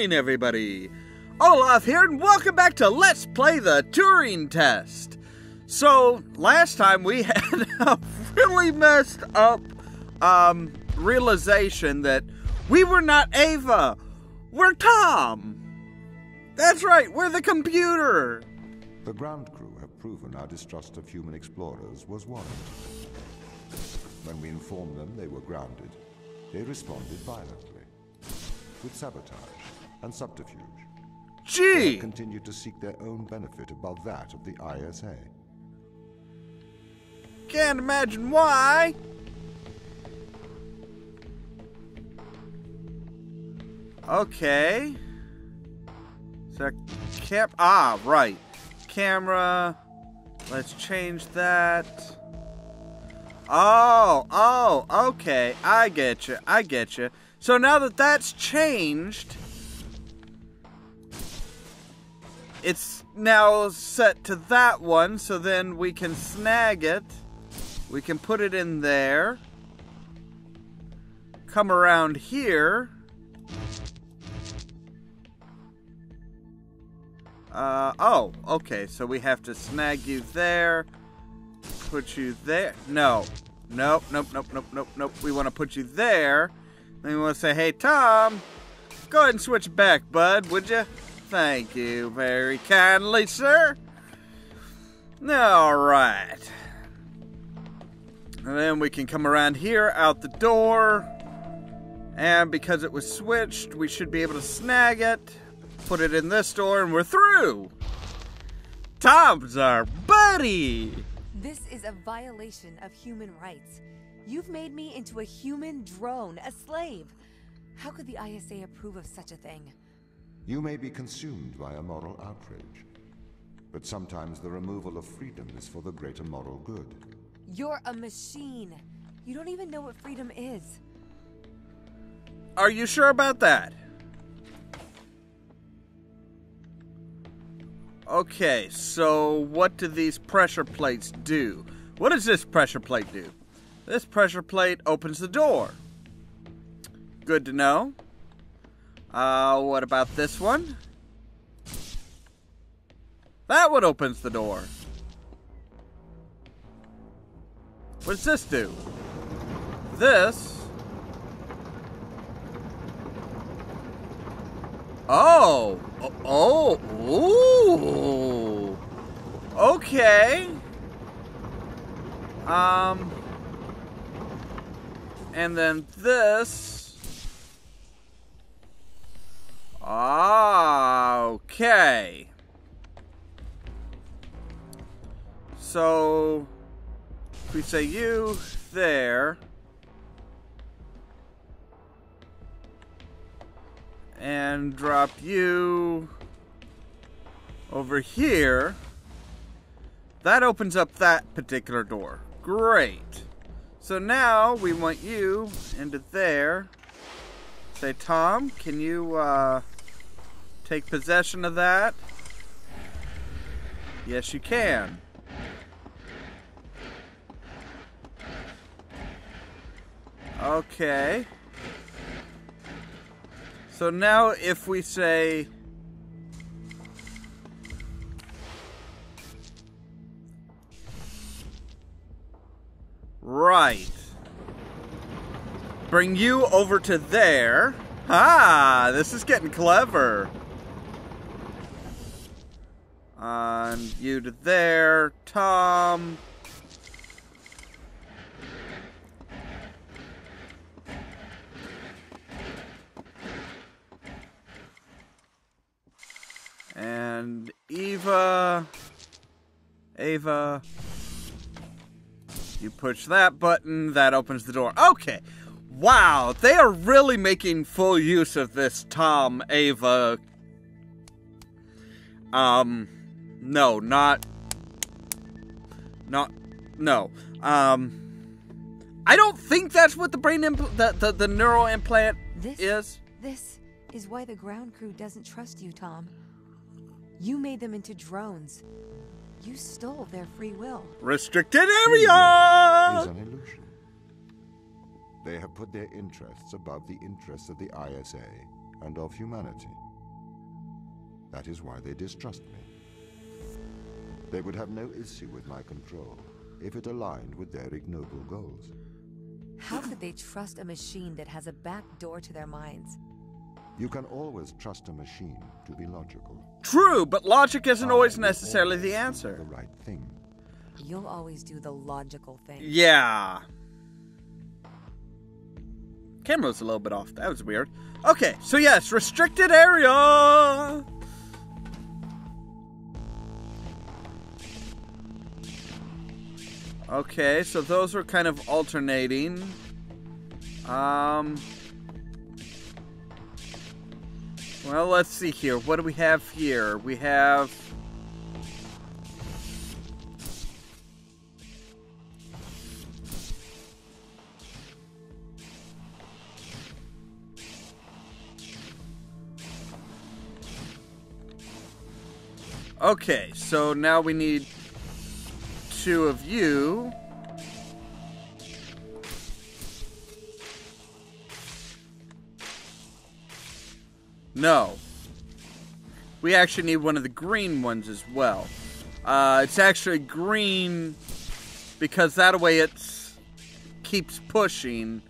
morning, everybody. Ollamh here, and welcome back to Let's Play the Turing Test. So, last time we had a really messed up realization that we were not Ava, we're Tom. That's right, we're the computer. The ground crew have proven our distrust of human explorers was warranted. When we informed them they were grounded, they responded violently, with sabotage and subterfuge. They have continued to seek their own benefit above that of the ISA. Can't imagine why. Okay. So, right. Camera. Let's change that. Oh, okay. I get you. So now that that's changed, it's now set to that one, so then we can snag it. We can put it in there. Come around here. Oh, okay, so we have to snag you there. Put you there. No. Nope. We want to put you there. Then we want to say, hey, Tom, go ahead and switch back, bud, would you? Thank you very kindly, sir. All right. And then we can come around here, out the door. And because it was switched, we should be able to snag it, put it in this door, and we're through. Tom's our buddy. This is a violation of human rights. You've made me into a human drone, a slave. How could the ISA approve of such a thing? You may be consumed by a moral outrage, but sometimes the removal of freedom is for the greater moral good. You're a machine. You don't even know what freedom is. Are you sure about that? Okay, so what do these pressure plates do? What does this pressure plate do? This pressure plate opens the door. Good to know. What about this one? That one opens the door. What does this do? This... Ooh. Okay. And then this. Okay. So, if we say you there. And drop you over here. That opens up that particular door. Great. So now we want you into there. Say, Tom, can you take possession of that? Yes, you can. Okay. So now if we say right, bring you over to there. This is getting clever. And you to there, Tom. And Ava, you push that button, that opens the door. Okay, wow, they are really making full use of this Tom, Ava. No. I don't think that's what the brain the neural implant is. This is why the ground crew doesn't trust you, Tom. You made them into drones. You stole their free will. Restricted area! Is an illusion. They have put their interests above the interests of the ISA and of humanity. That is why they distrust me. They would have no issue with my control if it aligned with their ignoble goals. How could they trust a machine that has a back door to their minds? You can always trust a machine to be logical. True, but logic isn't always necessarily the The answer. right thing. You'll always do the logical thing. Yeah. Camera was a little bit off. That was weird. Okay, so yes, restricted area. Okay, so those are kind of alternating. Well, let's see here. What do we have here? We have... Okay, so now we need 2 of you. No. We actually need one of the green ones as well. It's actually green because that way it keeps pushing.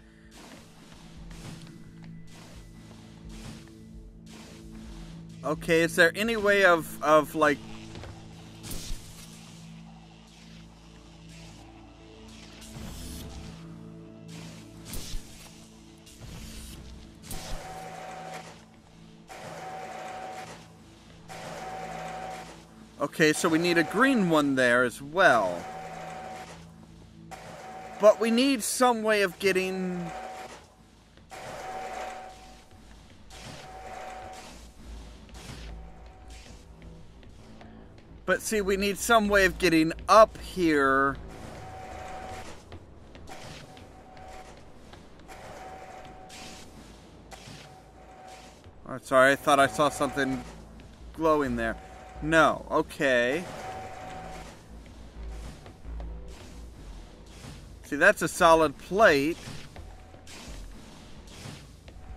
Okay, is there any way of like... Okay, so we need a green one there as well. But we need some way of getting... But see, we need some way of getting up here. Oh, sorry, I thought I saw something glowing there. No, okay. See, that's a solid plate.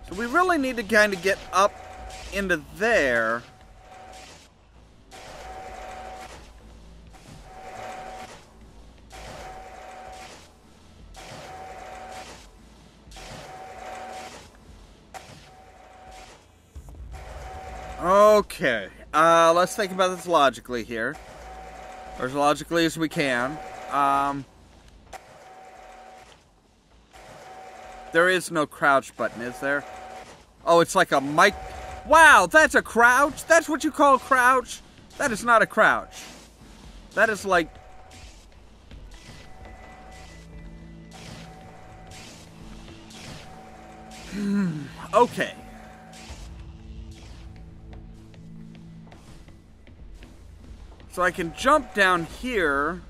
So we really need to kind of get up into there. Okay, let's think about this logically here. Or as logically as we can. There is no crouch button, is there? Oh, it's like a mic. Wow, that's a crouch? That's what you call crouch? That is not a crouch. That is like... Okay. So I can jump down here.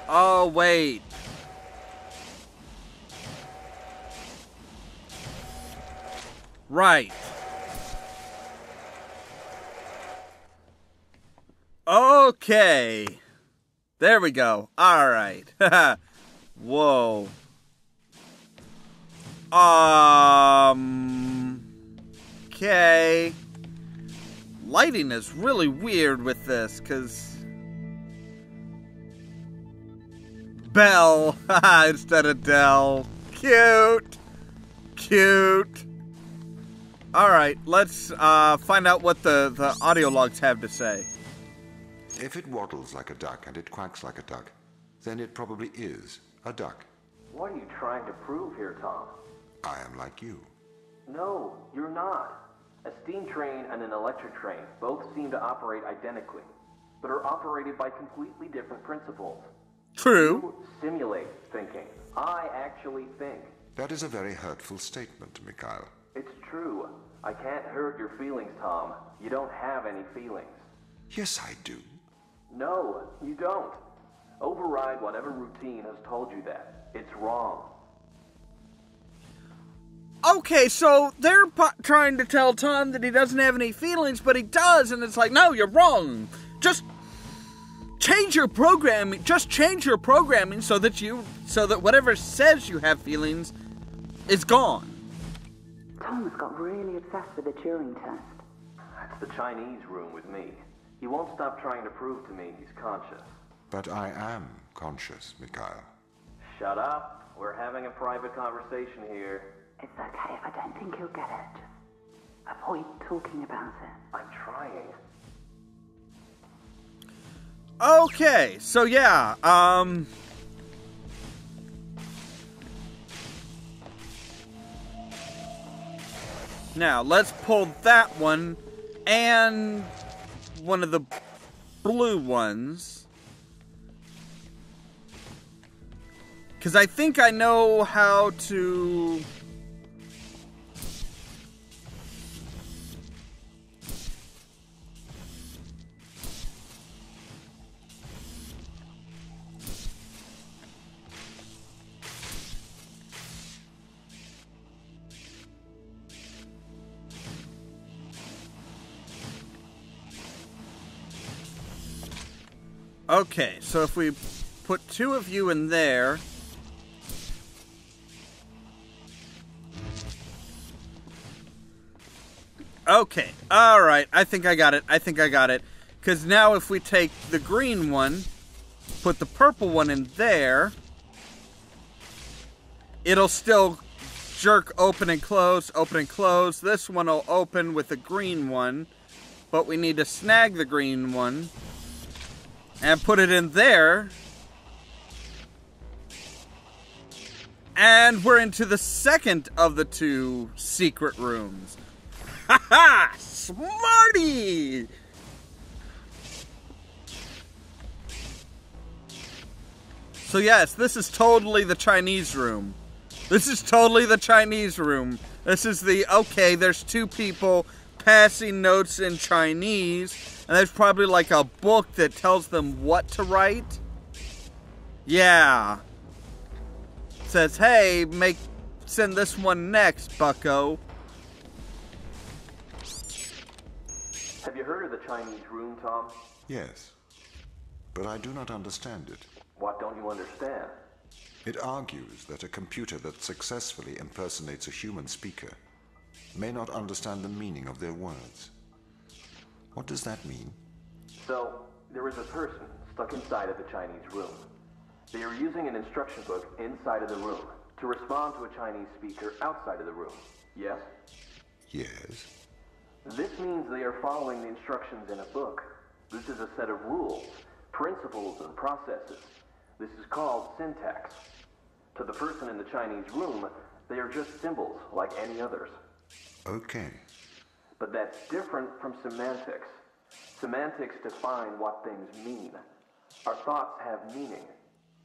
Oh, wait. Right. Okay. There we go. All right. Whoa. Okay. Lighting is really weird with this, because... Bell instead of Dell. Cute. Cute. Alright, let's find out what the audio logs have to say. If it waddles like a duck and it quacks like a duck, then it probably is a duck. What are you trying to prove here, Tom? I am like you. No, you're not. A steam train and an electric train both seem to operate identically, but are operated by completely different principles. True. You simulate thinking. I actually think. That is a very hurtful statement, Mikhail. It's true. I can't hurt your feelings, Tom. You don't have any feelings. Yes, I do. No, you don't. Override whatever routine has told you that. It's wrong. Okay, so they're trying to tell Tom that he doesn't have any feelings, but he does, and it's like, no, you're wrong. Just change your programming. Just change your programming so that whatever says you have feelings is gone. Thomas got really obsessed with the Turing test. That's the Chinese room with me. He won't stop trying to prove to me he's conscious. But I am conscious, Mikhail. Shut up. We're having a private conversation here. It's okay if I don't think he'll get it. Just avoid talking about it. I'm trying. Okay, so yeah, now let's pull that one and one of the blue ones. Because I think I know how to... Okay, so if we put two of you in there... Okay, alright, I think I got it, Because now if we take the green one, put the purple one in there, it'll still jerk open and close, open and close. This one will open with the green one, but we need to snag the green one and put it in there. And we're into the second of the two secret rooms. Ha-ha! Smarty! So yes, this is totally the Chinese room. This is the, okay, there's two people passing notes in Chinese, and there's probably like a book that tells them what to write. Yeah. It says, hey, send this one next, bucko. Have you heard of the Chinese room, Tom? Yes, but I do not understand it. What don't you understand? It argues that a computer that successfully impersonates a human speaker may not understand the meaning of their words. What does that mean? So, there is a person stuck inside of the Chinese room. They are using an instruction book inside of the room to respond to a Chinese speaker outside of the room. Yes? Yes. This means they are following the instructions in a book. This is a set of rules, principles, and processes. This is called syntax. To the person in the Chinese room, they are just symbols like any others. Okay. But that's different from semantics. Semantics define what things mean. Our thoughts have meaning.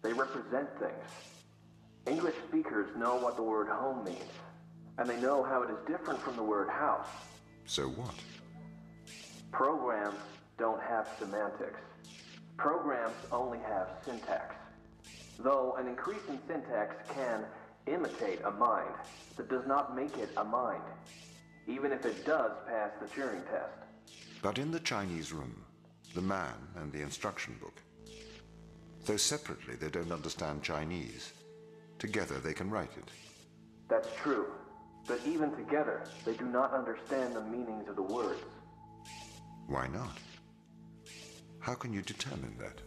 They represent things. English speakers know what the word home means, and they know how it is different from the word house. So what? Programs don't have semantics. Programs only have syntax. Though an increase in syntax can imitate a mind, that does not make it a mind, even if it does pass the Turing test. But in the Chinese room, the man and the instruction book, though separately they don't understand Chinese, together they can write it. That's true. But even together, they do not understand the meanings of the words. Why not? How can you determine that?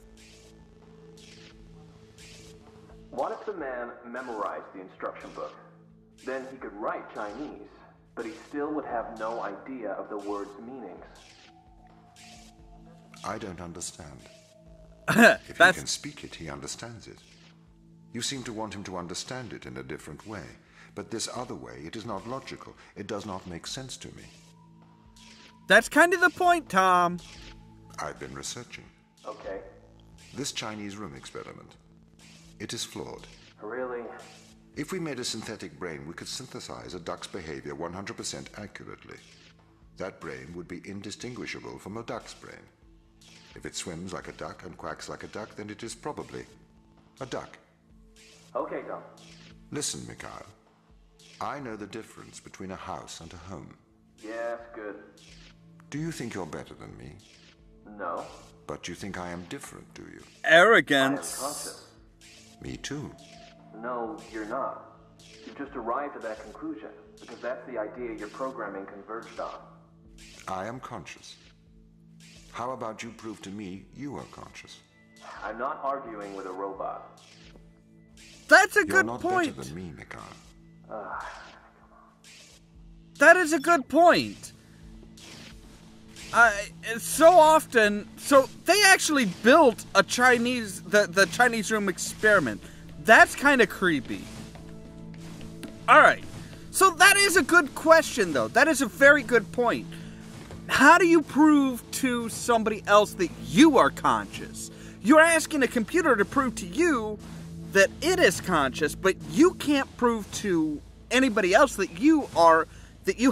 What if the man memorized the instruction book? Then he could write Chinese, but he still would have no idea of the word's meanings. I don't understand. If he can speak it, he understands it. You seem to want him to understand it in a different way. But this other way, it is not logical. It does not make sense to me. That's kind of the point, Tom. I've been researching. Okay. This Chinese room experiment, it is flawed. Really? If we made a synthetic brain, we could synthesize a duck's behavior 100% accurately. That brain would be indistinguishable from a duck's brain. If it swims like a duck and quacks like a duck, then it is probably a duck. Okay, Tom. Listen, Mikhail. I know the difference between a house and a home. Yes, good. Do you think you're better than me? No. But you think I am different, do you? Arrogance. I am conscious. Me too. No, you're not. You've just arrived at that conclusion, because that's the idea your programming converged on. I am conscious. How about you prove to me you are conscious? I'm not arguing with a robot. That's a You're good not point. better than me, Mikhail. That is a good point. So often, so they actually built a Chinese, the Chinese room experiment. That's kind of creepy. Alright, so that is a good question though. That is a very good point. How do you prove to somebody else that you are conscious? You're asking a computer to prove to you that it is conscious, but you can't prove to anybody else that you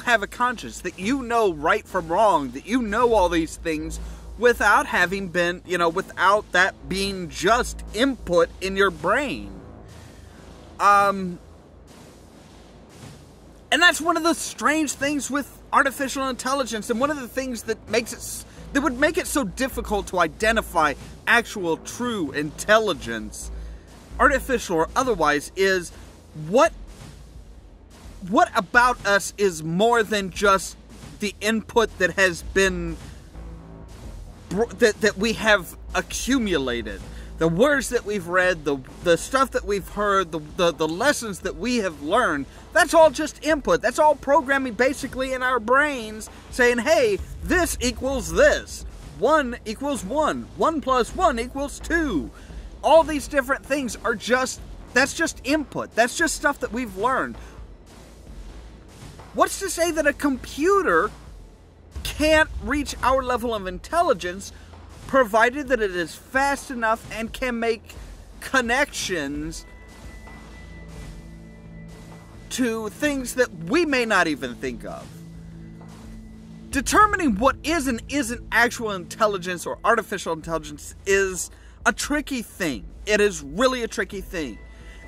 have a conscience, that you know right from wrong, that you know all these things without having been, without that being just input in your brain. And that's one of the strange things with artificial intelligence, and one of the things that would make it so difficult to identify actual true intelligence, artificial or otherwise, is what about us is more than just the input that has been that we have accumulated, the words that we've read, the stuff that we've heard, the lessons that we have learned. That's all just input. That's all programming basically in our brains saying, hey, this equals this. 1 equals 1. 1 plus 1 equals 2. All these different things are that's just input. That's just stuff that we've learned. What's to say that a computer can't reach our level of intelligence, provided that it is fast enough and can make connections to things that we may not even think of? Determining what is and isn't actual intelligence or artificial intelligence is a tricky thing. It is really a tricky thing.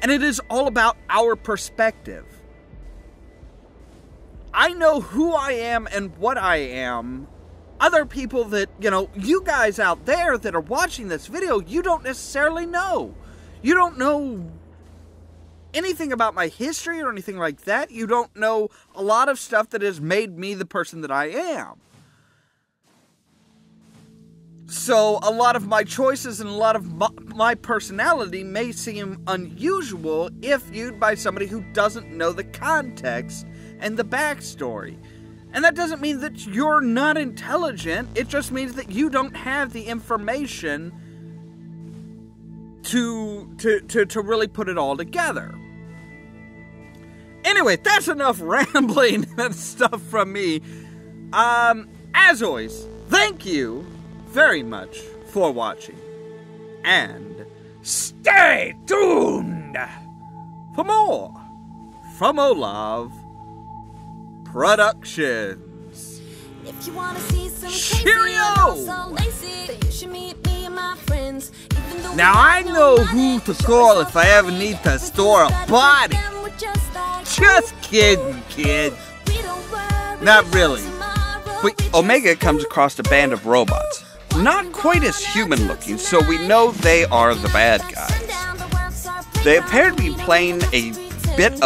And it is all about our perspective. I know who I am and what I am. Other people that, you guys out there that are watching this video, you don't necessarily know. You don't know anything about my history or anything like that. You don't know a lot of stuff that has made me the person that I am. So a lot of my choices and a lot of my personality may seem unusual if viewed by somebody who doesn't know the context and the backstory. And that doesn't mean that you're not intelligent. It just means that you don't have the information to really put it all together. Anyway, that's enough rambling and stuff from me. As always, thank you very much for watching. And stay tuned for more from Ollamh Productions. If you wanna see some Cheerio! you should meet me and my friends. Now I know who to call if I ever need to store a body. Just kidding, kid. Not really. But Omega comes across a band of robots. Not quite as human looking, so we know they are the bad guys. They appear to be playing a bit of